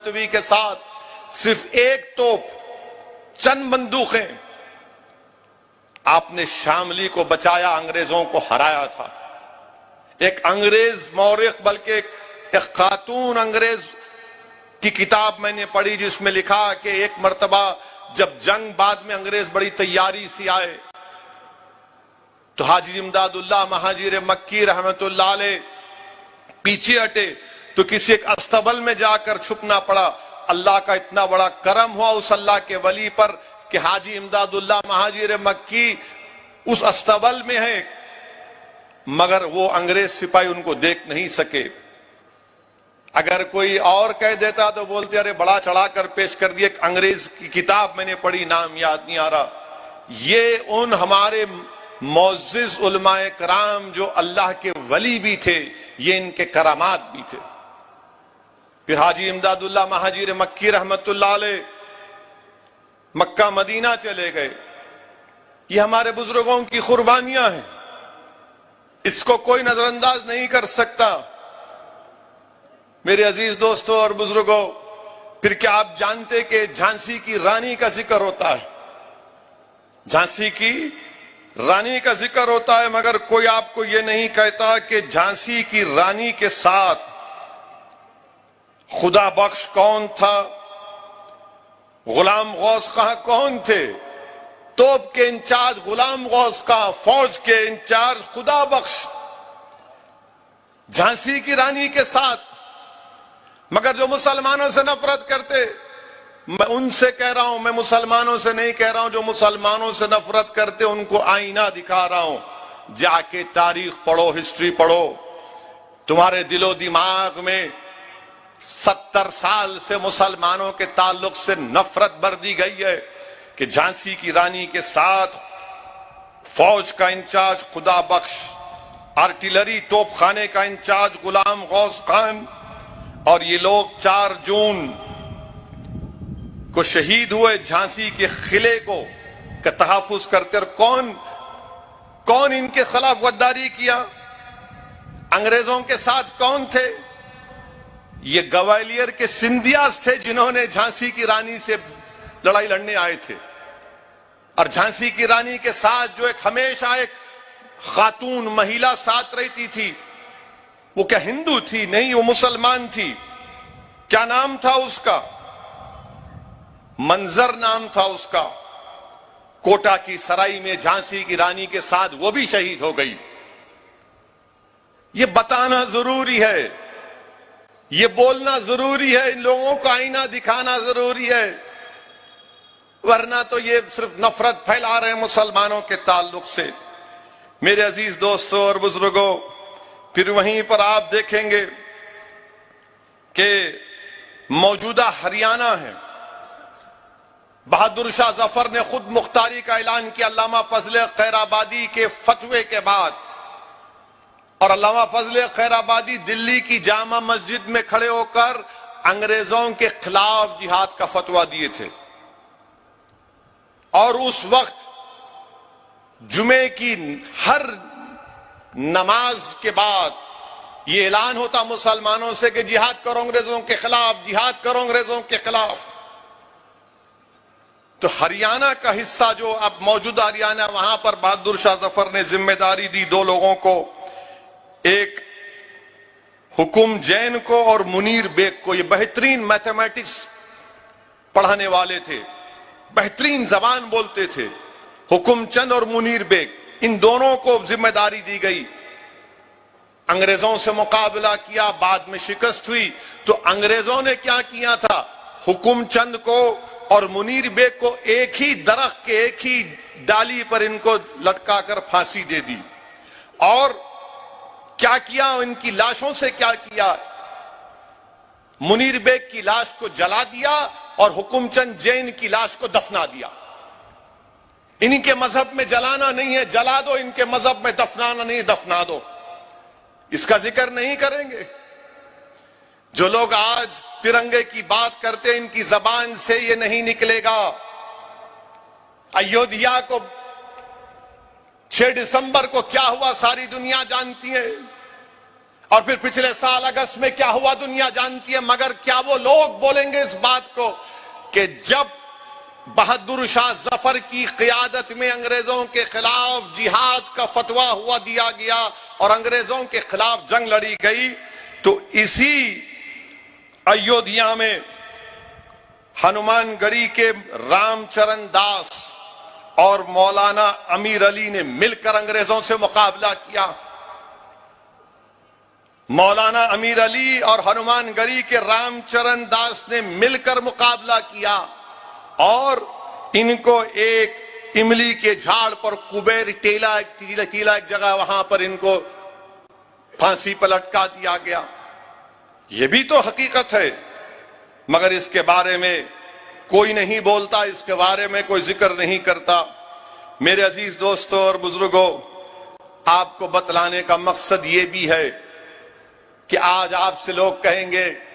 मुलतवी के साथ सिर्फ एक तोप, चंद बंदूकें, आपने शामली को बचाया, अंग्रेजों को हराया था। एक अंग्रेज मौरिख, बल्कि एक खातून अंग्रेज की किताब मैंने पढ़ी जिसमें लिखा कि एक मर्तबा जब जंग बाद में अंग्रेज बड़ी तैयारी से आए तो हाजी इमदादुल्लाह महाजिर मक्की रहमतुल्लाह अलैह पीछे हटे तो किसी एक अस्तबल में जाकर छुपना पड़ा। अल्लाह का इतना बड़ा करम हुआ उस अल्लाह के वली पर कि हाजी इमदादुल्लाह महाजिर मक्की उस अस्तबल में है, मगर वो अंग्रेज सिपाही उनको देख नहीं सके। अगर कोई और कह देता तो बोलते अरे बड़ा चढ़ाकर पेश कर दिया। एक अंग्रेज की किताब मैंने पढ़ी, नाम याद नहीं आ रहा। ये उन हमारे मोअज़्ज़िज़ उलमाए कराम जो अल्लाह के वली भी थे, ये इनके करामात भी थे। फिर हाजी इमदादुल्लाह महाजिर मक्की रहमतुल्लाह अलैह मक्का मदीना चले गए। ये हमारे बुजुर्गों की कुर्बानियां हैं, इसको कोई नजरअंदाज नहीं कर सकता। मेरे अजीज दोस्तों और बुजुर्गों, फिर क्या आप जानते कि झांसी की रानी का जिक्र होता है? झांसी की रानी का जिक्र होता है, मगर कोई आपको यह नहीं कहता कि झांसी की रानी के साथ खुदा बख्श कौन था, गुलाम गौस खां कौन थे, तोप के इंचार्ज गुलाम गौस खां, फौज के इंचार्ज खुदा बख्श झांसी की रानी के साथ। मगर जो मुसलमानों से नफरत करते, मैं उनसे कह रहा हूं, मैं मुसलमानों से नहीं कह रहा हूं, जो मुसलमानों से नफरत करते उनको आईना दिखा रहा हूं। जाके तारीख पढ़ो, हिस्ट्री पढ़ो। तुम्हारे दिलो दिमाग में 70 साल से मुसलमानों के ताल्लुक से नफरत भर दी गई है कि झांसी की रानी के साथ फौज का इंचार्ज खुदा बख्श, आर्टिलरी तोपखाने का इंचार्ज गुलाम गौस खान, और ये लोग 4 जून को शहीद हुए झांसी के किले को का तहफ्फुज करते। और कौन कौन इनके खिलाफ गद्दारी किया, अंग्रेजों के साथ कौन थे? ये ग्वालियर के सिंधियास थे जिन्होंने झांसी की रानी से लड़ाई लड़ने आए थे। और झांसी की रानी के साथ जो एक हमेशा एक खातून महिला साथ रहती थी, वो क्या हिंदू थी? नहीं, वो मुसलमान थी। क्या नाम था उसका? मंजर नाम था उसका। कोटा की सराय में झांसी की रानी के साथ वो भी शहीद हो गई। ये बताना जरूरी है, ये बोलना जरूरी है, इन लोगों को आईना दिखाना जरूरी है, वरना तो ये सिर्फ नफरत फैला रहे हैं मुसलमानों के ताल्लुक से। मेरे अजीज दोस्तों और बुजुर्गों, फिर वहीं पर आप देखेंगे कि मौजूदा हरियाणा है, बहादुर शाह जफर ने खुद मुख्तारी का ऐलान किया अल्लामा फजल खैराबादी के फतवे के बाद। और अल्लामा फजल खैराबादी दिल्ली की जामा मस्जिद में खड़े होकर अंग्रेजों के खिलाफ जिहाद का फतवा दिए थे। और उस वक्त जुमे की हर नमाज के बाद यह ऐलान होता मुसलमानों से कि जिहाद करो अंग्रेजों के खिलाफ, जिहाद करो अंग्रेजों के खिलाफ। तो हरियाणा का हिस्सा जो अब मौजूदा हरियाणा, वहां पर बहादुर शाह जफर ने जिम्मेदारी दी 2 लोगों को, एक हुकुम जैन को और मुनीर बेग को। ये बेहतरीन मैथमेटिक्स पढ़ाने वाले थे, बेहतरीन जबान बोलते थे। हुकुम चंद और मुनीर बेग, इन दोनों को जिम्मेदारी दी गई। अंग्रेजों से मुकाबला किया, बाद में शिकस्त हुई। तो अंग्रेजों ने क्या किया था, हुकुम चंद को और मुनीर बेग को एक ही दरख्त के एक ही डाली पर इनको लटकाकर फांसी दे दी। और क्या किया, इनकी लाशों से क्या किया, मुनीर बेग की लाश को जला दिया और हुकुमचंद जैन की लाश को दफना दिया। इनके मजहब में जलाना नहीं है, जला दो, इनके मजहब में दफनाना नहीं, दफना दो। इसका जिक्र नहीं करेंगे। जो लोग आज तिरंगे की बात करते हैं, इनकी जबान से ये नहीं निकलेगा। अयोध्या को 6 दिसंबर को क्या हुआ सारी दुनिया जानती है। और फिर पिछले साल अगस्त में क्या हुआ दुनिया जानती है। मगर क्या वो लोग बोलेंगे इस बात को कि जब बहादुर शाह जफर की क़ियादत में अंग्रेजों के खिलाफ जिहाद का फतवा हुआ दिया गया और अंग्रेजों के खिलाफ जंग लड़ी गई, तो इसी अयोध्या में हनुमानगढ़ी के रामचरण दास और मौलाना अमीर अली ने मिलकर अंग्रेजों से मुकाबला किया। मौलाना अमीर अली और हनुमानगढ़ी के रामचरण दास ने मिलकर मुकाबला किया और इनको एक इमली के झाड़ पर कुबेर टीला एक जगह, वहां पर इनको फांसी पर लटका दिया गया। यह भी तो हकीकत है, मगर इसके बारे में कोई नहीं बोलता, इसके बारे में कोई जिक्र नहीं करता। मेरे अजीज दोस्तों और बुजुर्गों, आपको बतलाने का मकसद यह भी है कि आज आपसे लोग कहेंगे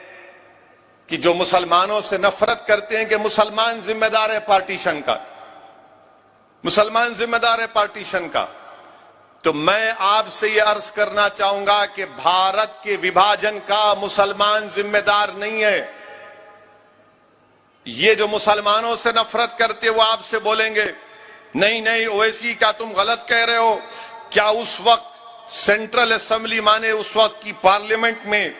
कि जो मुसलमानों से नफरत करते हैं कि मुसलमान जिम्मेदार है पार्टीशन का, मुसलमान जिम्मेदार है पार्टीशन का, तो मैं आपसे यह अर्ज करना चाहूंगा कि भारत के विभाजन का मुसलमान जिम्मेदार नहीं है। ये जो मुसलमानों से नफरत करते वो आपसे बोलेंगे नहीं नहीं ओवैसी, क्या तुम गलत कह रहे हो? क्या उस वक्त सेंट्रल असेंबली माने उस वक्त की पार्लियामेंट में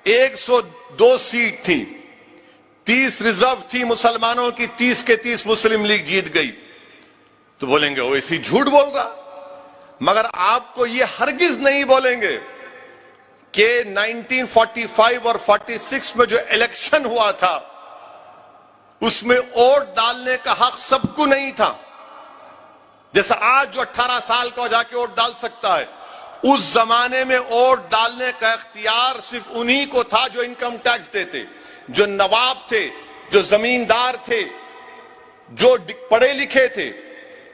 102 सीट थी, 30 रिजर्व थी मुसलमानों की, 30 के 30 मुस्लिम लीग जीत गई। तो बोलेंगे ओवैसी झूठ बोल रहा। मगर आपको ये हरगिज नहीं बोलेंगे कि 1945 और 46 में जो इलेक्शन हुआ था उसमें वोट डालने का हक सबको नहीं था। जैसा आज जो 18 साल का जाके वोट डाल सकता है, उस जमाने में वोट डालने का इख्तियार सिर्फ उन्हीं को था जो इनकम टैक्स देते, जो नवाब थे, जो जमींदार थे, जो पढ़े लिखे थे,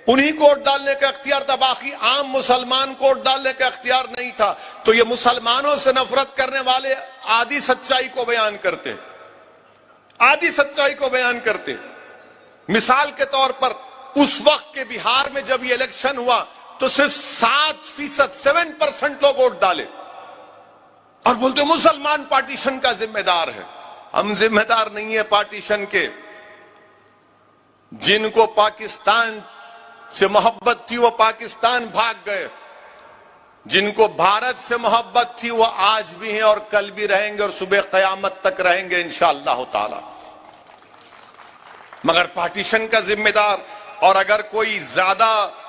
उन्हीं को वोट डालने का इख्तियार था। बाकी आम मुसलमान को वोट डालने का इख्तियार नहीं था। तो ये मुसलमानों से नफरत करने वाले आधी सच्चाई को बयान करते, आधी सच्चाई को बयान करते। मिसाल के तौर पर उस वक्त के बिहार में जब ये इलेक्शन हुआ तो सिर्फ 7% लोग वोट डाले और बोलते मुसलमान पार्टीशन का जिम्मेदार है। हम जिम्मेदार नहीं है पार्टीशन के। जिनको पाकिस्तान से मोहब्बत थी वो पाकिस्तान भाग गए, जिनको भारत से मोहब्बत थी वो आज भी हैं और कल भी रहेंगे और सुबह कयामत तक रहेंगे इंशाअल्लाह ताला। मगर पार्टीशन का जिम्मेदार, और अगर कोई ज्यादा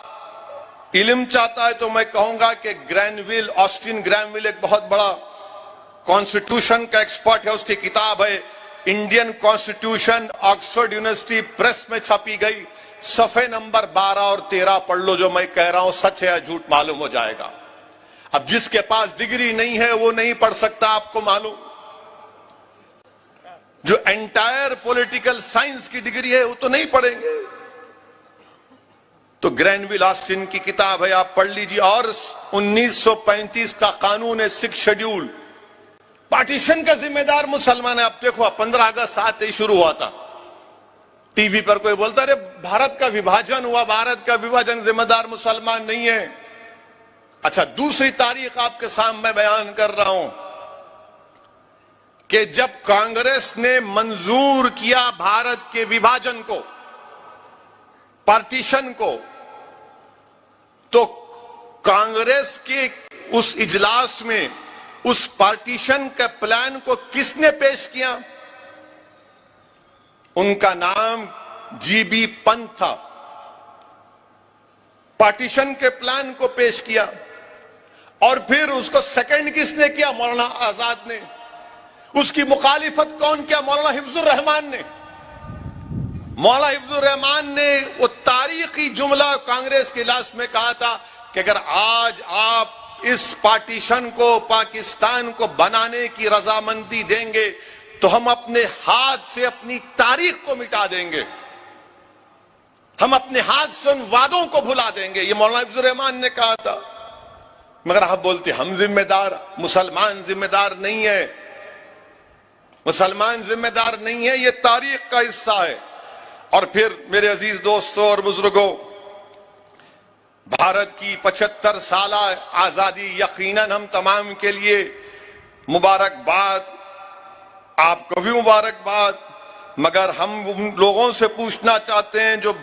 इल्म चाहता है तो मैं कहूंगा कि ग्रैनविल, ऑस्टिन ग्रैनविल एक बहुत बड़ा कॉन्स्टिट्यूशन का एक्सपर्ट है, उसकी किताब है Indian constitution, Oxford university press में छपी गई। सफे नंबर 12 और 13 पढ़ लो, जो मैं कह रहा हूं सच है या झूठ मालूम हो जाएगा। अब जिसके पास डिग्री नहीं है वो नहीं पढ़ सकता, आपको मालूम। जो एंटायर पॉलिटिकल साइंस की डिग्री है वो तो नहीं पढ़ेंगे। तो ग्रैनविल ऑस्टिन की किताब है, आप पढ़ लीजिए। और 1935 का कानून है, 6 शेड्यूल, पार्टीशन का जिम्मेदार मुसलमान है। अब देखो 15 अगस्त आते ही शुरू हुआ था, टीवी पर कोई बोलता अरे भारत का विभाजन हुआ, भारत का विभाजन जिम्मेदार मुसलमान नहीं है। अच्छा, दूसरी तारीख आपके सामने बयान कर रहा हूं कि जब कांग्रेस ने मंजूर किया भारत के विभाजन को, पार्टीशन को, तो कांग्रेस के उस इजलास में उस पार्टीशन के प्लान को किसने पेश किया? उनका नाम जीबी पंत था। पार्टीशन के प्लान को पेश किया और फिर उसको सेकंड किसने किया? मौलाना आजाद ने। उसकी मुखालिफत कौन किया? मौलाना हिफ्जुर रहमान ने। मौलाना हिफ्जुर रहमान ने वो तारीखी जुमला कांग्रेस के इजलास में कहा था कि अगर आज आप इस पार्टीशन को, पाकिस्तान को बनाने की रजामंदी देंगे तो हम अपने हाथ से अपनी तारीख को मिटा देंगे, हम अपने हाथ से उन वादों को भुला देंगे। ये मौलाना हिफ्जुर रहमान ने कहा था। मगर आप बोलते हम जिम्मेदार, मुसलमान जिम्मेदार नहीं है, मुसलमान जिम्मेदार नहीं है, ये तारीख का हिस्सा है। और फिर मेरे अजीज दोस्तों और बुजुर्गों, भारत की 75 साल आजादी यकीनन हम तमाम के लिए मुबारकबाद, आपको भी मुबारकबाद। मगर हम उन लोगों से पूछना चाहते हैं जो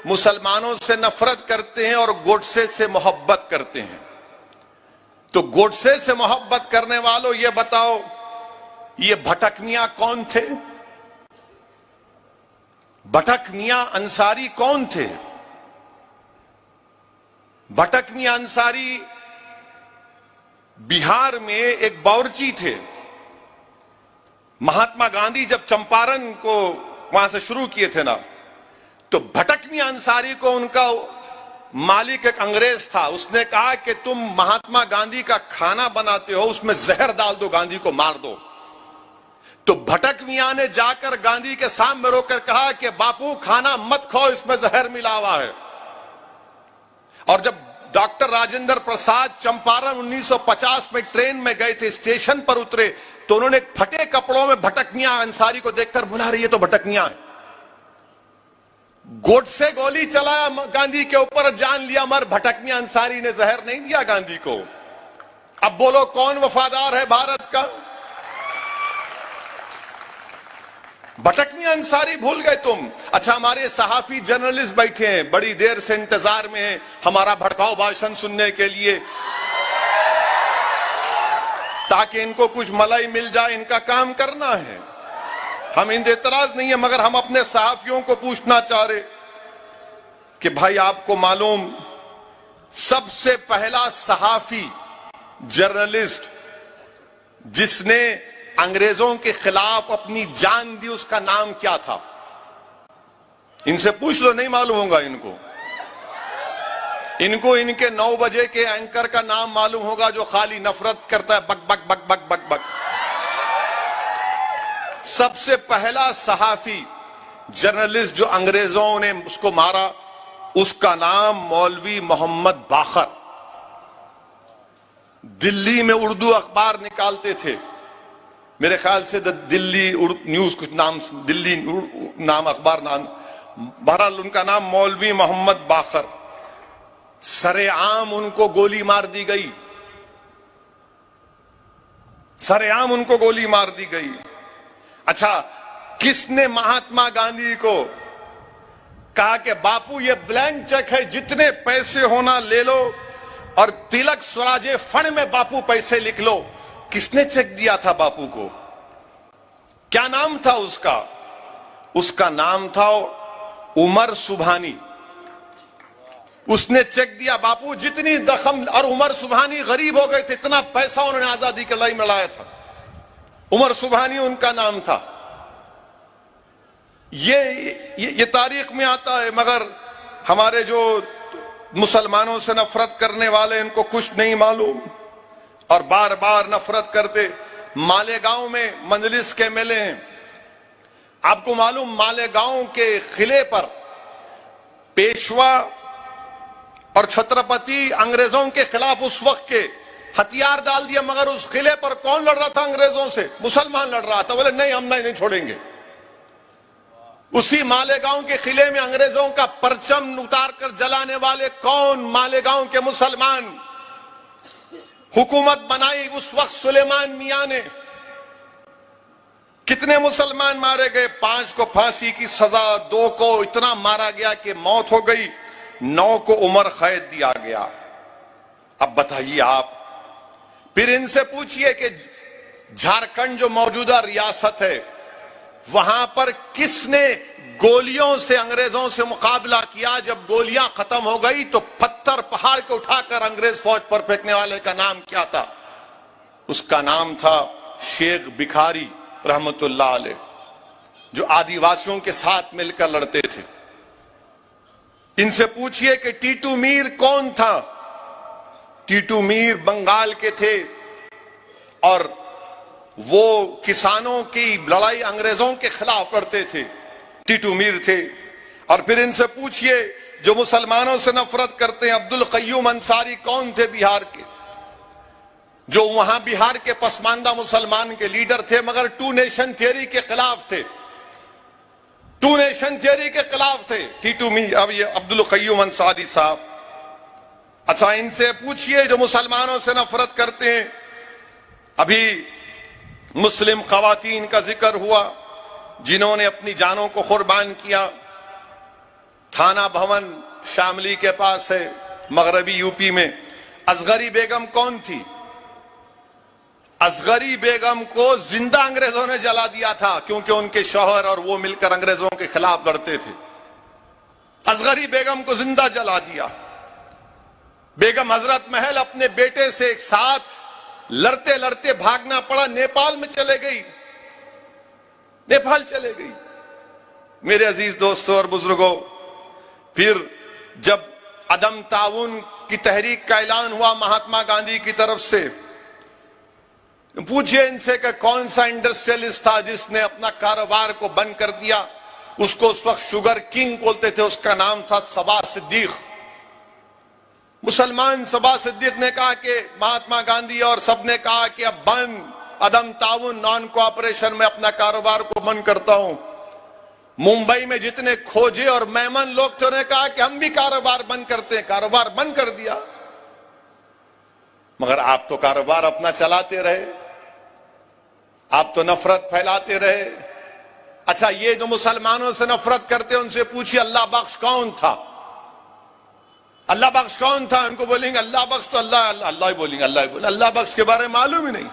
मुसलमानों से नफरत करते हैं और गोडसे से मोहब्बत करते हैं। तो गोडसे से मोहब्बत करने वालों, ये बताओ, ये भटक मियां कौन थे? भटक मियां अंसारी कौन थे? भटक मियां अंसारी बिहार में एक बावर्ची थे। महात्मा गांधी जब चंपारण को वहां से शुरू किए थे ना, तो भटक मियां अंसारी को उनका मालिक एक अंग्रेज था, उसने कहा कि तुम महात्मा गांधी का खाना बनाते हो, उसमें जहर डाल दो, गांधी को मार दो। तो भटक मियां ने जाकर गांधी के सामने रोकर कहा कि बापू खाना मत खाओ, इसमें जहर मिला हुआ है। और जब डॉक्टर राजेंद्र प्रसाद चंपारण 1950 में ट्रेन में गए थे, स्टेशन पर उतरे, तो उन्होंने फटे कपड़ों में भटक मियां अंसारी को देखकर बुला रही है तो भटक मियां है। गोडसे गोली चलाया गांधी के ऊपर, जान लिया मर, भटक मियां अंसारी ने जहर नहीं दिया गांधी को। अब बोलो कौन वफादार है भारत का? भटक मियां अंसारी भूल गए तुम? अच्छा, हमारे सहाफी जर्नलिस्ट बैठे हैं, बड़ी देर से इंतजार में हैं हमारा भड़काऊ भाषण सुनने के लिए, ताकि इनको कुछ मलाई मिल जाए, इनका काम करना है। हम इन एतराज नहीं है, मगर हम अपने सहाफियों को पूछना चाह रहे कि भाई आपको मालूम, सबसे पहला सहाफी जर्नलिस्ट जिसने अंग्रेजों के खिलाफ अपनी जान दी, उसका नाम क्या था? इनसे पूछ लो, नहीं मालूम होगा इनको। इनको इनके 9 बजे के एंकर का नाम मालूम होगा जो खाली नफरत करता है, बक बक बक बक बक बक। सबसे पहला सहाफी जर्नलिस्ट जो अंग्रेजों ने उसको मारा, उसका नाम मौलवी मोहम्मद बाखर। दिल्ली में उर्दू अखबार निकालते थे, मेरे ख्याल से दिल्ली न्यूज कुछ नाम, दिल्ली नाम अखबार नाम, बहरहाल उनका नाम मौलवी मोहम्मद बाखर। सरेआम उनको गोली मार दी गई, सरेआम उनको गोली मार दी गई। अच्छा, किसने महात्मा गांधी को कहा कि बापू ये ब्लैंक चेक है, जितने पैसे होना ले लो, और तिलक स्वराजे फंड में बापू पैसे लिख लो? किसने चेक दिया था बापू को? क्या नाम था उसका? उसका नाम था उमर सुबहानी। उसने चेक दिया, बापू जितनी दखम, और उमर सुबहानी गरीब हो गए थे, इतना पैसा उन्होंने आजादी के लड़ाई में लाया था। उमर सुबहानी उनका नाम था। ये तारीख में आता है, मगर हमारे जो मुसलमानों से नफरत करने वाले, इनको कुछ नहीं मालूम और बार बार नफरत करते। मालेगांव में मंजलिस के मेले हैं, आपको मालूम, मालेगांव के किले पर पेशवा और छत्रपति अंग्रेजों के खिलाफ उस वक्त के हथियार डाल दिया, मगर उस किले पर कौन लड़ रहा था अंग्रेजों से? मुसलमान लड़ रहा था। बोले नहीं, हम नहीं छोड़ेंगे। उसी मालेगांव के किले में अंग्रेजों का परचम उतार कर जलाने वाले कौन? मालेगांव के मुसलमान। हुकूमत बनाई उस वक्त सुलेमान मियां ने। कितने मुसलमान मारे गए? 5 को फांसी की सजा, 2 को इतना मारा गया कि मौत हो गई, 9 को उम्र कैद दिया गया। अब बताइए आप, फिर इनसे पूछिए कि झारखंड जो मौजूदा रियासत है, वहां पर किसने गोलियों से अंग्रेजों से मुकाबला किया? जब गोलियां खत्म हो गई तो पत्थर पहाड़ के उठाकर अंग्रेज फौज पर फेंकने वाले का नाम क्या था? उसका नाम था शेख भिखारी रहमतुल्लाह अलैह, जो आदिवासियों के साथ मिलकर लड़ते थे। इनसे पूछिए कि टीटू मीर कौन था? टीटू मीर बंगाल के थे और वो किसानों की लड़ाई अंग्रेजों के खिलाफ करते थे, टीटू मीर थे। और फिर इनसे पूछिए जो मुसलमानों से नफरत करते हैं, अब्दुल कय्यूम अंसारी कौन थे? बिहार के, जो वहां बिहार के पसमानदा मुसलमान के लीडर थे, मगर 2 नेशन थियरी के खिलाफ थे। 2 नेशन थियरी के खिलाफ थे टीटू मीर। अब ये अब्दुल कय्यूम अंसारी साहब, अच्छा, इनसे पूछिए जो मुसलमानों से नफरत करते हैं। अभी मुस्लिम खवातीन का जिक्र हुआ जिन्होंने अपनी जानों को कुर्बान किया। थाना भवन शामली के पास है, मगरबी यूपी में। असगरी बेगम कौन थी? असगरी बेगम को जिंदा अंग्रेजों ने जला दिया था, क्योंकि उनके शौहर और वो मिलकर अंग्रेजों के खिलाफ लड़ते थे। असगरी बेगम को जिंदा जला दिया। बेगम हजरत महल अपने बेटे से एक साथ लड़ते लड़ते भागना पड़ा, नेपाल में चले गई, नेपाल चले गई। मेरे अजीज दोस्तों और बुजुर्गों, फिर जब अदम ताउन की तहरीक का ऐलान हुआ महात्मा गांधी की तरफ से, पूछिए इनसे कि कौन सा इंडस्ट्रियलिस्ट था जिसने अपना कारोबार को बंद कर दिया। उसको उस वक्त शुगर किंग बोलते थे, उसका नाम था सबा सिद्दीक। मुसलमान सबा सिद्दीक ने कहा कि महात्मा गांधी और सबने कहा कि अब बंद, अदम ताउन, नॉन कोऑपरेशन में अपना कारोबार को बंद करता हूं। मुंबई में जितने खोजे और मेमन लोग थे उन्होंने कहा कि हम भी कारोबार बंद करते हैं, कारोबार बंद कर दिया। मगर आप तो कारोबार अपना चलाते रहे, आप तो नफरत फैलाते रहे। अच्छा, ये जो मुसलमानों से नफरत करते हैं उनसे पूछिए अल्लाह बख्श कौन था? अल्लाह बख्श कौन था? उनको बोलेंगे अल्लाह बख्श तो अल्लाह अल्लाह ही बोलेंगे, अल्लाह ही बोलेंगे। अल्लाह बख्श के बारे में मालूम ही नहीं।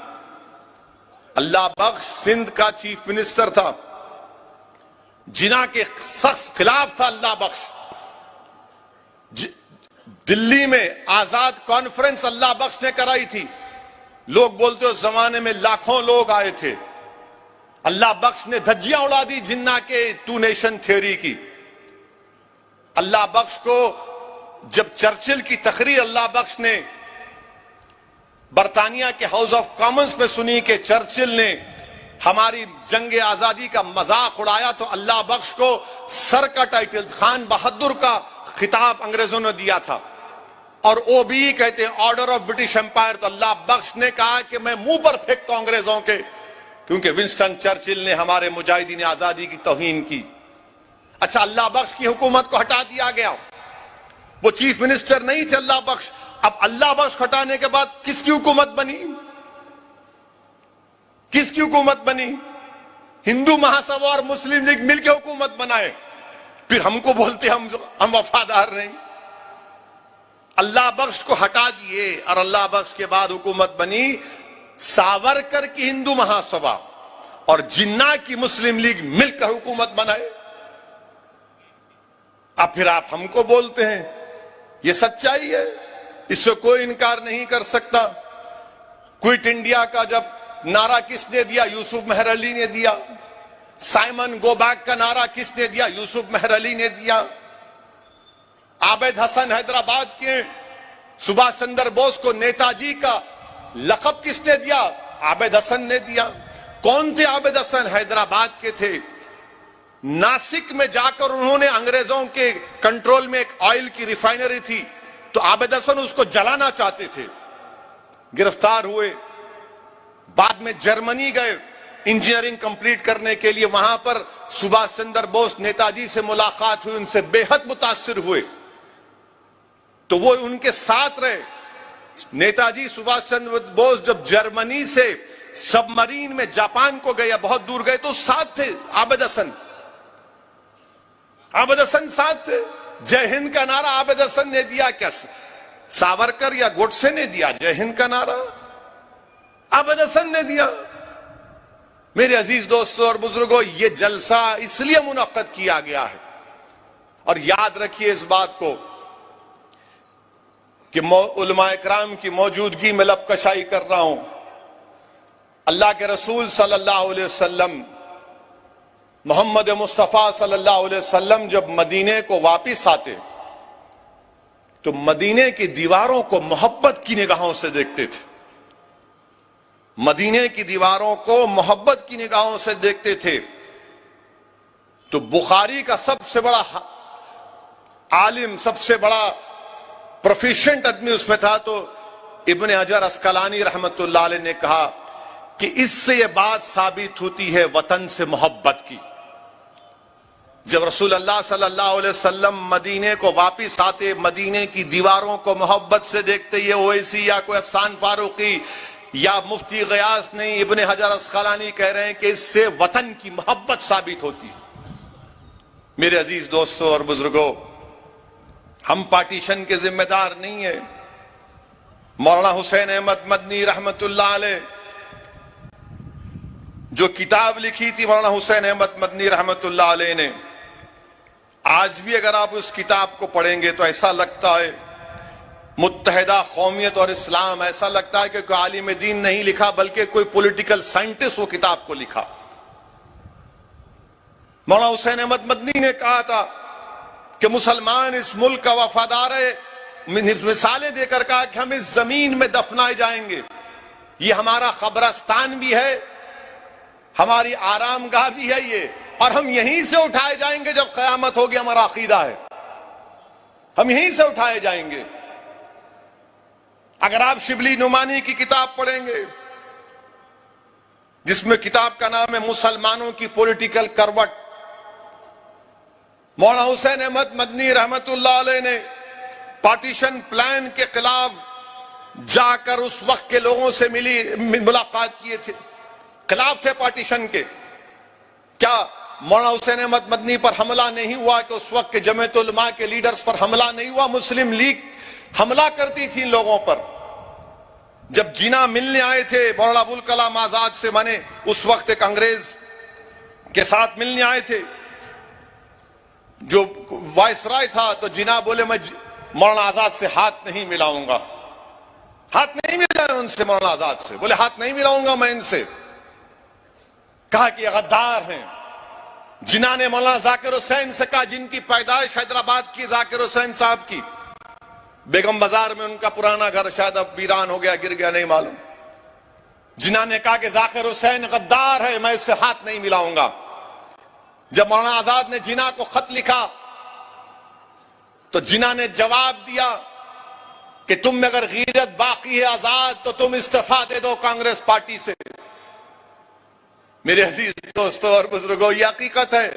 अल्लाह बख्श सिंध का चीफ मिनिस्टर था, जिना के सख्त खिलाफ था अल्लाह बख्श। दिल्ली में आजाद कॉन्फ्रेंस अल्लाह बख्श ने कराई थी। लोग बोलते उस जमाने में लाखों लोग आए थे। अल्लाह बख्श ने धज्जियां उड़ा दी जिन्ना के टू नेशन थ्योरी की। अल्लाह बख्श को जब चर्चिल की तकरीर अल्लाह बख्श ने बरतानिया के हाउस ऑफ कॉमन्स में सुनी कि चर्चिल ने हमारी जंग आजादी का मजाक उड़ाया, तो अल्लाह बख्श को सर का टाइटल, खान बहादुर का खिताब अंग्रेजों ने दिया था। और ओबी कहते हैं ऑर्डर ऑफ ब्रिटिश एम्पायर। तो अल्लाह बख्श ने कहा कि मैं मुंह पर फेंकता हूं अंग्रेजों के, क्योंकि विंस्टन चर्चिल ने हमारे मुजाहिदीन आजादी की तौहीन की। अच्छा, अल्लाह बख्श की हुकूमत को हटा दिया गया, वो चीफ मिनिस्टर नहीं थे अल्लाह बख्श। अब अल्लाह बख्श हटाने के बाद किसकी हुकूमत बनी? किसकी हुकूमत बनी? हिंदू महासभा और मुस्लिम लीग मिलकर हुकूमत बनाए, फिर हमको बोलते हम वफादार नहीं। अल्लाह बख्श को हटा दिए और अल्लाह बख्श के बाद हुकूमत बनी सावरकर की हिंदू महासभा और जिन्ना की मुस्लिम लीग मिलकर हुकूमत बनाए। अब फिर आप हमको बोलते हैं, ये सच्चाई है, इससे कोई इनकार नहीं कर सकता। क्विट इंडिया का जब नारा किसने दिया? यूसुफ मेहर अली ने दिया। साइमन गो बैक का नारा किसने दिया? यूसुफ मेहर अली ने दिया। आबिद हसन हैदराबाद के सुभाष चंद्र बोस को नेताजी का लक़ब किसने दिया? आबिद हसन ने दिया। कौन थे आबिद हसन? हैदराबाद के थे। नासिक में जाकर उन्होंने अंग्रेजों के कंट्रोल में एक ऑयल की रिफाइनरी थी, तो आबिद हसन उसको जलाना चाहते थे, गिरफ्तार हुए। बाद में जर्मनी गए इंजीनियरिंग कंप्लीट करने के लिए, वहां पर सुभाष चंद्र बोस नेताजी से मुलाकात हुई, उनसे बेहद मुतासिर हुए, तो वो उनके साथ रहे। नेताजी सुभाष चंद्र बोस जब जर्मनी से सबमरीन में जापान को गए, बहुत दूर गए, तो साथ थे आबिद हसन। आबिद हसन साथ थे। जय हिंद का नारा आबिद हसन ने दिया क्या? सावरकर या गोडसे ने दिया जय हिंद का नारा? आबिद हसन ने दिया। मेरे अजीज दोस्तों और बुजुर्गों, ये जलसा इसलिए मुनक्कद किया गया है, और याद रखिए इस बात को कि उलमा इकराम की मौजूदगी में लबकशाई कर रहा हूं। अल्लाह के रसूल सल्लल्लाहु अलैहि वसल्लम, मोहम्मद मुस्तफ़ा सल्लल्लाहु अलैहि वसल्लम जब मदीने को वापिस आते तो मदीने की दीवारों को मोहब्बत की निगाहों से देखते थे। मदीने की दीवारों को मोहब्बत की निगाहों से देखते थे। तो बुखारी का सबसे बड़ा आलिम, सबसे बड़ा प्रोफिशिएंट आदमी उसमें था, तो इब्ने हजर अस्कलानी रहमतुल्लाह अलैह ने कहा कि इससे यह बात साबित होती है वतन से मोहब्बत की। जब रसूल अल्लाह सल्लल्लाहु अलैहि वसल्लम मदीने को वापिस आते, मदीने की दीवारों को मोहब्बत से देखते, ये ओवैसी या कोई हसन फारूकी या मुफ्ती गयास नहीं, इब्ने हजर अस्कलानी कह रहे हैं कि इससे वतन की मोहब्बत साबित होती है। मेरे अजीज दोस्तों और बुजुर्गों, हम पार्टीशन के जिम्मेदार नहीं है। मौलाना हुसैन अहमद मदनी रहमतुल्लाह अलैह जो किताब लिखी थी मौलाना हुसैन अहमद मदनी रहमतुल्लाह अलैह ने, आज भी अगर आप उस किताब को पढ़ेंगे तो ऐसा लगता है मुत्तहिदा कौमियत और इस्लाम, ऐसा लगता है कि कोई आलिम दीन नहीं लिखा बल्कि कोई पॉलिटिकल साइंटिस्ट वो किताब को लिखा। मौलाना हुसैन अहमद मदनी ने कहा था कि मुसलमान इस मुल्क का वफादार है, मिसालें देकर कहा कि हम इस जमीन में दफनाए जाएंगे, ये हमारा कब्रस्तान भी है, हमारी आरामगाह भी है ये, और हम यहीं से उठाए जाएंगे जब कयामत होगी। हमारा अकीदा है हम यहीं से उठाए जाएंगे। अगर आप शिबली नुमानी की किताब पढ़ेंगे जिसमें किताब का नाम है मुसलमानों की पॉलिटिकल करवट, मौलाना हुसैन अहमद मदनी रहमतुल्लाह अलैह ने पार्टीशन प्लान के खिलाफ जाकर उस वक्त के लोगों से मुलाकात किए थे, खिलाफ थे पार्टीशन के। क्या मौलाना हुसैन अहमद मदनी पर हमला नहीं हुआ कि उस वक्त के जमीयत उलमा के लीडर्स पर हमला नहीं हुआ? मुस्लिम लीग हमला करती थी इन लोगों पर। जब जिना मिलने आए थे मौलाना अबुल कलाम आजाद से, माने उस वक्त एक अंग्रेज के साथ मिलने आए थे जो वायसराय था, तो जिना बोले मैं मौलाना आजाद से हाथ नहीं मिलाऊंगा। हाथ नहीं मिला उनसे, मौलाना आजाद से बोले हाथ नहीं मिलाऊंगा मैं इनसे। कहा कि गद्दार हैं। जिना ने मौलाना जाकिर हुसैन से कहा, जिनकी पैदाइश हैदराबाद की जाकिर हुसैन साहब की, बेगम बाजार में उनका पुराना घर शायद अब वीरान हो गया, गिर गया, नहीं मालूम। जिना ने कहा कि जाकिर हुसैन गद्दार है, मैं इससे हाथ नहीं मिलाऊंगा। जब मौलाना आजाद ने जिना को खत लिखा तो जिना ने जवाब दिया कि तुम में अगर गीरत बाकी है आजाद तो तुम इस्तीफा दे दो कांग्रेस पार्टी से। मेरे अजीज दोस्तों और बुजुर्गों, यह हकीकत है,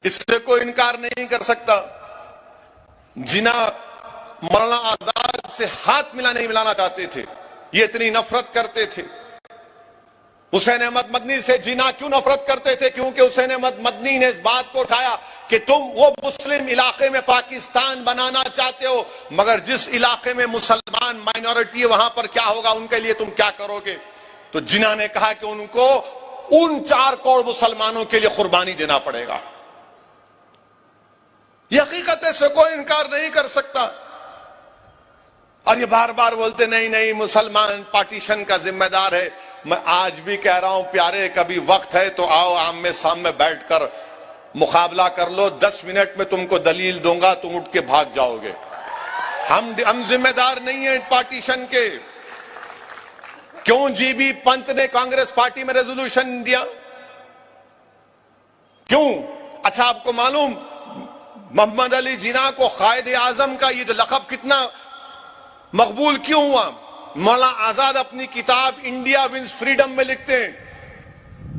इससे कोई इनकार नहीं कर सकता। जिना मौलाना आजाद से हाथ नहीं मिलाना चाहते थे, ये इतनी नफरत करते थे। हुसैन अहमद मदनी से जिना क्यों नफरत करते थे? क्योंकि हुसैन अहमद मदनी ने इस बात को उठाया कि तुम वो मुस्लिम इलाके में पाकिस्तान बनाना चाहते हो, मगर जिस इलाके में मुसलमान माइनॉरिटी है वहां पर क्या होगा, उनके लिए तुम क्या करोगे? तो जिना ने कहा कि उनको उन 4 करोड़ मुसलमानों के लिए कुर्बानी देना पड़ेगा। यह हकीकत है, इससे कोई इनकार नहीं कर सकता। और ये बार बार बोलते नहीं नहीं मुसलमान पार्टीशन का जिम्मेदार है। मैं आज भी कह रहा हूं प्यारे, कभी वक्त है तो आओ आमने सामने बैठकर मुकाबला कर लो। 10 मिनट में तुमको दलील दूंगा, तुम उठ के भाग जाओगे। हम जिम्मेदार नहीं है पार्टीशन के। क्यों जीबी पंत ने कांग्रेस पार्टी में रेजोल्यूशन दिया? क्यों? अच्छा, आपको मालूम मोहम्मद अली जिना को कायदे आजम का ये जो लक़ब कितना मकबूल क्यों हुआ? मौलाना आजाद अपनी किताब इंडिया विंस फ्रीडम में लिखते हैं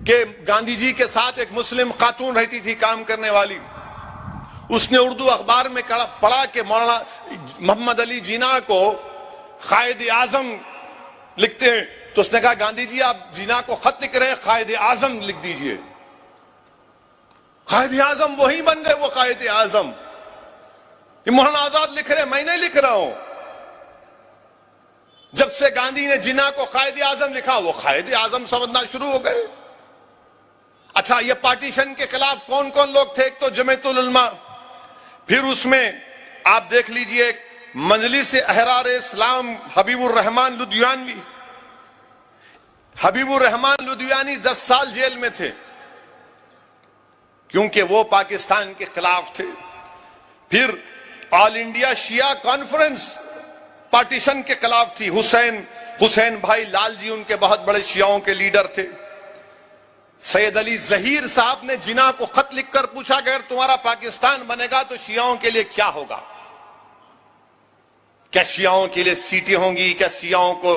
कि गांधी जी के साथ एक मुस्लिम खातून रहती थी काम करने वाली। उसने उर्दू अखबार में पढ़ा कि मौलाना मोहम्मद अली जिना को कायदे आजम लिखते हैं, तो उसने कहा गांधी जी आप जिना को खत लिख रहे हैं, कायदे आजम लिख दीजिए। कायदे आजम वही बन गए, वो कायदे आजम। मौलाना आजाद लिख रहे हैं, मैं नहीं लिख रहा हूं। जब से गांधी ने जिना को कायदे आजम लिखा, वो कायदे आजम समझना शुरू हो गए। अच्छा, ये पार्टीशन के खिलाफ कौन कौन लोग थे? एक तो जमीयतुल उलमा, फिर उसमें आप देख लीजिए मजलिस अहरार इस्लाम हबीबुर रहमान लुधियानवी। हबीबुर रहमान लुधियानी 10 साल जेल में थे क्योंकि वो पाकिस्तान के खिलाफ थे। फिर ऑल इंडिया शिया कॉन्फ्रेंस पार्टीशन के खिलाफ थी। हुसैन भाई लाल जी उनके बहुत बड़े शियाओं के लीडर थे। सैयद अली जहीर साहब ने जिना को खत लिखकर पूछा अगर तुम्हारा पाकिस्तान बनेगा तो शियाओं के लिए क्या होगा? क्या शियाओं के लिए सीटें होंगी? क्या शियाओं को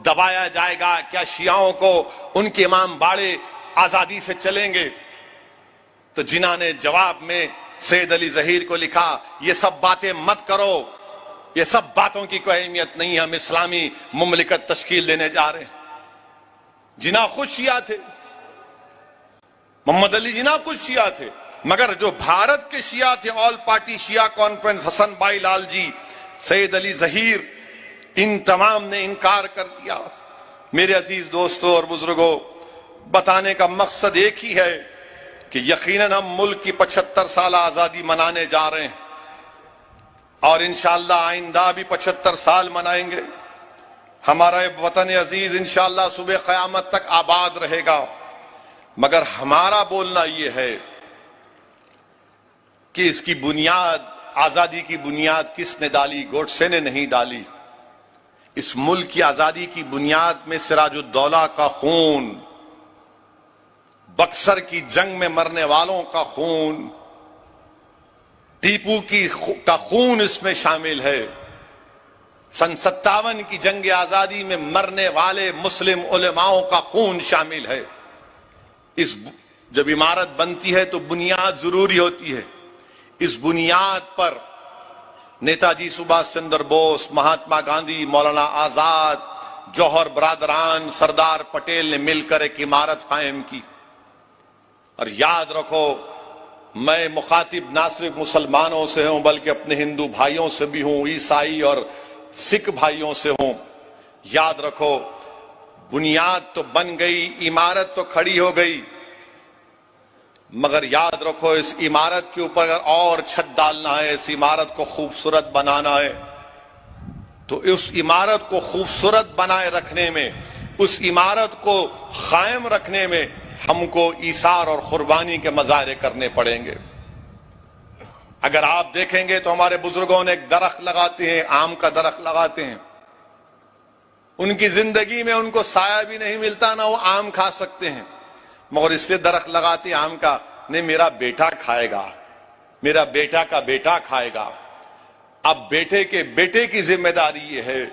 दबाया जाएगा? क्या शियाओं को उनके इमाम बाड़े आजादी से चलेंगे? तो जिन्ना ने जवाब में सैयद अली ज़हीर को लिखा, ये सब बातें मत करो, ये सब बातों की कोई अहमियत नहीं है, हम इस्लामी मुमलिकत तश्कील देने जा रहे हैं। जिन्ना खुद शिया थे, मोहम्मद अली जिन्ना खुद शिया थे, मगर जो भारत के शिया थे, ऑल पार्टी शिया कॉन्फ्रेंस, हसन भाई लाल जी, सैयद अली ज़हीर, इन तमाम ने इनकार कर दिया। मेरे अजीज दोस्तों और बुजुर्गों, बताने का मकसद एक ही है कि यकीनन हम मुल्क की 75 साल आजादी मनाने जा रहे हैं और इंशाअल्लाह आइंदा भी 75 साल मनाएंगे। हमारा वतन अजीज इंशाअल्लाह सुबह क़यामत तक आबाद रहेगा। मगर हमारा बोलना यह है कि इसकी बुनियाद, आजादी की बुनियाद किसने डाली? गोडसे ने नहीं डाली। इस मुल्क की आजादी की बुनियाद में सिराजुद्दौला का खून, बक्सर की जंग में मरने वालों का खून, टीपू का खून इसमें शामिल है। सन 57 की जंग आजादी में मरने वाले मुस्लिम उलेमाओं का खून शामिल है। इस जब इमारत बनती है तो बुनियाद जरूरी होती है। इस बुनियाद पर नेताजी सुभाष चंद्र बोस, महात्मा गांधी, मौलाना आजाद, जौहर बरादरान, सरदार पटेल ने मिलकर एक इमारत कायम की। और याद रखो, मैं मुखातिब ना सिर्फ मुसलमानों से हूं बल्कि अपने हिंदू भाइयों से भी हूं, ईसाई और सिख भाइयों से हूं। याद रखो, बुनियाद तो बन गई, इमारत तो खड़ी हो गई, मगर याद रखो इस इमारत के ऊपर अगर और छत डालना है, इस इमारत को खूबसूरत बनाना है, तो उस इमारत को खूबसूरत बनाए रखने में, उस इमारत को कायम रखने में हमको ईसार और कुर्बानी के मजारे करने पड़ेंगे। अगर आप देखेंगे तो हमारे बुजुर्गों ने एक दरख्त लगाते हैं, आम का दरख्त लगाते हैं। उनकी जिंदगी में उनको साया भी नहीं मिलता, ना वो आम खा सकते हैं, मगर इसलिए दरख्त लगाते आम का, नहीं मेरा बेटा खाएगा, मेरा बेटा का बेटा खाएगा। अब बेटे के बेटे की जिम्मेदारी यह है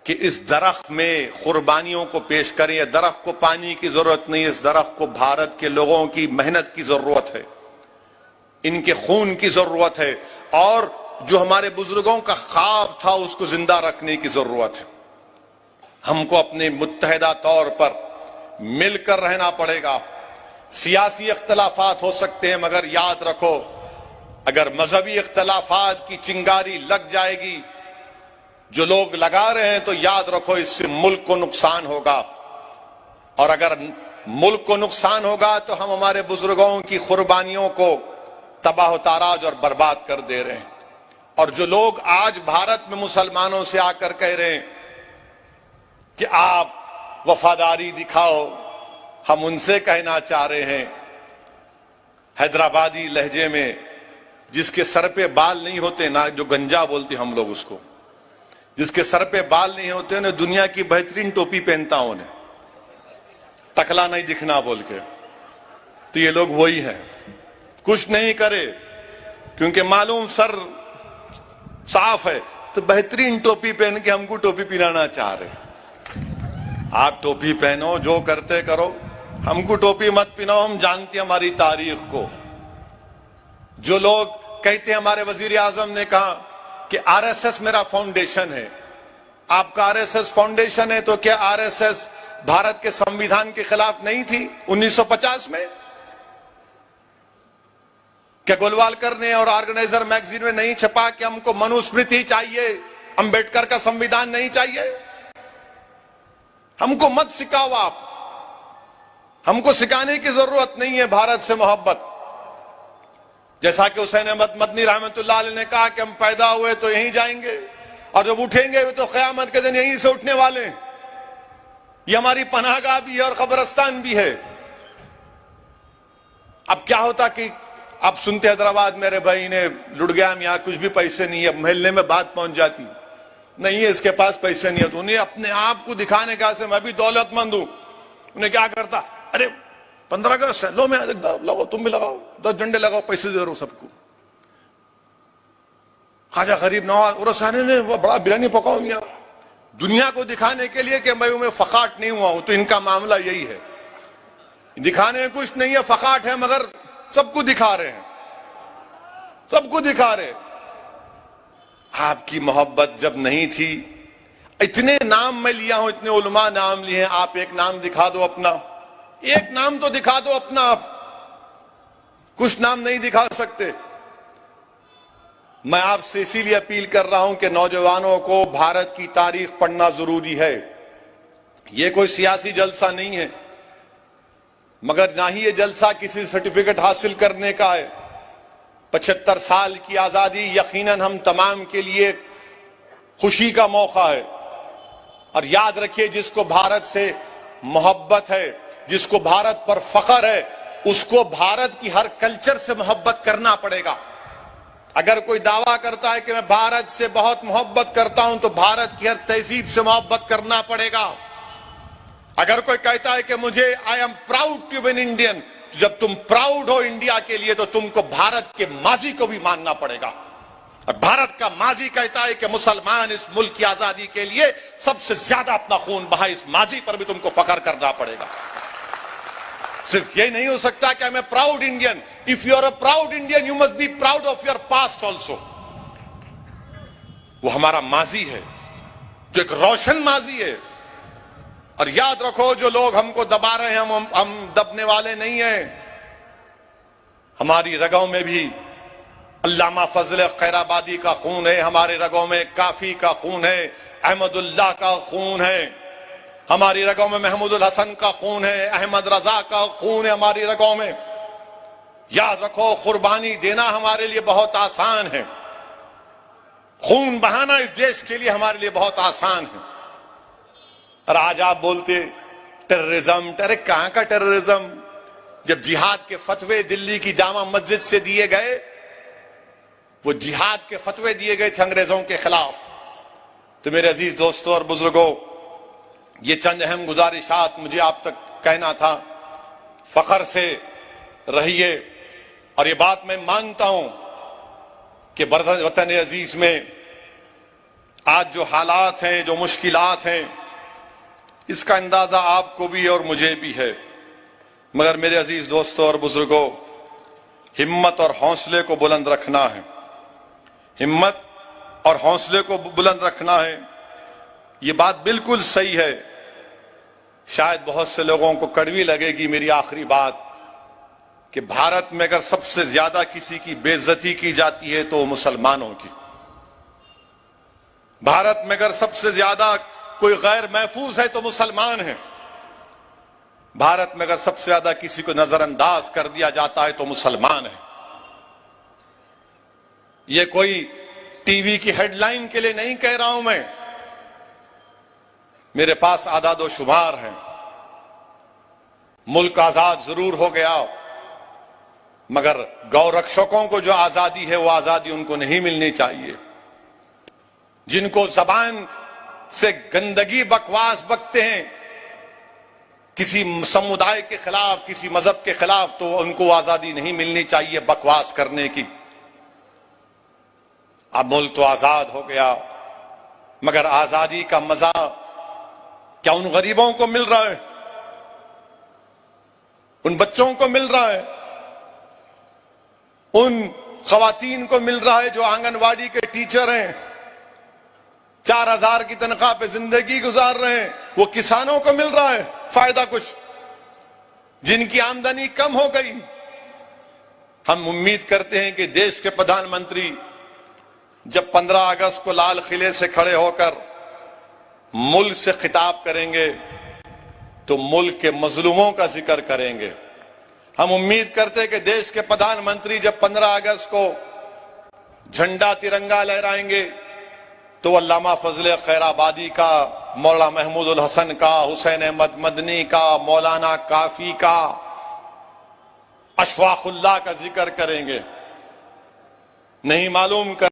कि इस दरख्त में कुर्बानियों को पेश करें। दरख्त को पानी की जरूरत नहीं है, इस दरख्त को भारत के लोगों की मेहनत की जरूरत है, इनके खून की जरूरत है, और जो हमारे बुजुर्गों का ख्वाब था उसको जिंदा रखने की जरूरत है। हमको अपने मुत्तहिदा तौर पर मिलकर रहना पड़ेगा। सियासी इख्तलाफात हो सकते हैं, मगर याद रखो, अगर मजहबी इख्तलाफात की चिंगारी लग जाएगी, जो लोग लगा रहे हैं, तो याद रखो इससे मुल्क को नुकसान होगा। और अगर मुल्क को नुकसान होगा तो हम हमारे बुजुर्गों की कुर्बानियों को तबाह ताराज और बर्बाद कर दे रहे हैं। और जो लोग आज भारत में मुसलमानों से आकर कह रहे हैं कि आप वफादारी दिखाओ, हम उनसे कहना चाह रहे हैं हैदराबादी लहजे में, जिसके सर पे बाल नहीं होते ना, जो गंजा बोलते हम लोग उसको, जिसके सर पे बाल नहीं होते ना, दुनिया की बेहतरीन टोपी पहनता हूं उन्हें, टकला नहीं दिखना बोल के। तो ये लोग वही हैं, कुछ नहीं करे क्योंकि मालूम सर साफ है, तो बेहतरीन टोपी पहन के हमको टोपी पिलाना चाह रहे। आप टोपी पहनो, जो करते करो, हमको टोपी मत पिनाओ, हम जानते हैं हमारी तारीख को। जो लोग कहते हैं, हमारे वजीर आजम ने कहा कि आरएसएस मेरा फाउंडेशन है। आपका आरएसएस फाउंडेशन है तो क्या आरएसएस भारत के संविधान के खिलाफ नहीं थी 1950 में? क्या गोलवालकर ने और ऑर्गेनाइजर मैगजीन में नहीं छपा कि हमको मनुस्मृति चाहिए, अंबेडकर का संविधान नहीं चाहिए? हमको मत सिखाओ आप, हमको सिखाने की जरूरत नहीं है भारत से मोहब्बत। जैसा कि हुसैन अहमद मदनी रहमतुल्लाह अलैह ने कहा कि हम पैदा हुए तो यहीं जाएंगे और जब उठेंगे तो क़यामत के दिन यहीं से उठने वाले हैं। ये हमारी पनाहगाह भी है और कब्रिस्तान भी है। अब क्या होता कि आप सुनते हैदराबाद मेरे भाई ने लुट गया, यहाँ कुछ भी पैसे नहीं है, मोहल्ले में बात पहुंच जाती, नहीं है इसके पास पैसे नहीं है, तो उन्हें अपने आप को दिखाने का से मैं भी दौलतमंद हूं। उन्हें क्या करता, अरे 15 अगस्त है, लो मैं लगाओ, तुम भी लगाओ, 10 झंडे लगाओ, पैसे दे रहा हूं सबको। ख्वाजा गरीब नवाज और रसानी ने बड़ा बिरयानी पकाओ यहाँ, दुनिया को दिखाने के लिए कि मैं फकाट नहीं हुआ हूं। तो इनका मामला यही है, दिखाने में कुछ नहीं है, फकाट है, मगर सबको दिखा रहे हैं, सबको दिखा रहे। आपकी मोहब्बत जब नहीं थी, इतने नाम मैं लिया हूं, इतने उलमा नाम लिए हैं, आप एक नाम दिखा दो अपना, एक नाम तो दिखा दो अपना। आप कुछ नाम नहीं दिखा सकते। मैं आपसे इसीलिए अपील कर रहा हूं कि नौजवानों को भारत की तारीख पढ़ना जरूरी है। यह कोई सियासी जलसा नहीं है, मगर ना ही ये जलसा किसी सर्टिफिकेट हासिल करने का है। 75 साल की आजादी यकीनन हम तमाम के लिए खुशी का मौका है। और याद रखिए, जिसको भारत से मोहब्बत है, जिसको भारत पर फख्र है, उसको भारत की हर कल्चर से मोहब्बत करना पड़ेगा। अगर कोई दावा करता है कि मैं भारत से बहुत मोहब्बत करता हूं, तो भारत की हर तहजीब से मोहब्बत करना पड़ेगा। अगर कोई कहता है कि मुझे I am proud to be an Indian, तो जब तुम प्राउड हो इंडिया के लिए, तो तुमको भारत के माजी को भी मानना पड़ेगा। और भारत का माजी कहता है कि मुसलमान इस मुल्क की आजादी के लिए सबसे ज्यादा अपना खून बहा, इस माजी पर भी तुमको फख्र करना पड़ेगा। सिर्फ ये नहीं हो सकता कि मैं proud Indian. If you are a proud Indian, you must be proud of your past also. वो हमारा माजी है, जो एक रोशन माजी है। और याद रखो, जो लोग हमको दबा रहे हैं, हम दबने वाले नहीं हैं। हमारी रगों में भी अल्लामा फजल खैराबादी का खून है, हमारे रगों में काफी का खून है, अहमदुल्लाह का खून है, हमारी रगों में महमूदुल हसन का खून है, अहमद रजा का खून है हमारी रगों में। याद रखो, कुर्बानी देना हमारे लिए बहुत आसान है, खून बहाना इस देश के लिए हमारे लिए बहुत आसान है। और आज आप बोलते टेररिज्म, अरे कहां का टेररिज्म? जब जिहाद के फतवे दिल्ली की जामा मस्जिद से दिए गए, वो जिहाद के फतवे दिए गए थे अंग्रेजों के खिलाफ। तो मेरे अजीज दोस्तों और बुजुर्गों, ये चंद अहम गुजारिशात मुझे आप तक कहना था। फख्र से रहिए। और ये बात मैं मानता हूं कि वतन अजीज में आज जो हालात हैं, जो मुश्किलात हैं, इसका अंदाजा आपको भी और मुझे भी है। मगर मेरे अजीज दोस्तों और बुजुर्गों, हिम्मत और हौसले को बुलंद रखना है, हिम्मत और हौसले को बुलंद रखना है। ये बात बिल्कुल सही है। शायद बहुत से लोगों को कड़वी लगेगी मेरी आखिरी बात, कि भारत में अगर सबसे ज्यादा किसी की बेइज्जती की जाती है तो मुसलमानों की। भारत में अगर सबसे ज्यादा कोई गैर महफूज है तो मुसलमान है। भारत में अगर सबसे ज्यादा किसी को नजरअंदाज कर दिया जाता है तो मुसलमान है। ये कोई टीवी की हेडलाइन के लिए नहीं कह रहा हूं मैं, मेरे पास आदाद शुमार हैं। मुल्क आजाद जरूर हो गया, मगर गौ रक्षकों को जो आजादी है, वो आजादी उनको नहीं मिलनी चाहिए। जिनको जबान से गंदगी बकवास बकते हैं किसी समुदाय के खिलाफ, किसी मजहब के खिलाफ, तो उनको आजादी नहीं मिलनी चाहिए बकवास करने की। अब मुल्क तो आजाद हो गया, मगर आजादी का मजा क्या उन गरीबों को मिल रहा है? उन बच्चों को मिल रहा है? उन खवातीन को मिल रहा है जो आंगनवाड़ी के टीचर हैं, 4000 की तनख्वाह पे जिंदगी गुजार रहे हैं? वो किसानों को मिल रहा है फायदा कुछ, जिनकी आमदनी कम हो गई? हम उम्मीद करते हैं कि देश के प्रधानमंत्री जब 15 अगस्त को लाल किले से खड़े होकर मुल्क से खिताब करेंगे तो मुल्क के मजलूमों का जिक्र करेंगे। हम उम्मीद करते हैं कि देश के प्रधानमंत्री जब 15 अगस्त को झंडा तिरंगा लहराएंगे तो अल्लामा फजल खैराबादी का, मौलाना महमूदुल हसन का, हुसैन अहमद मदनी का, मौलाना काफी का, अशफाकुल्लाह का जिक्र करेंगे। नहीं मालूम कर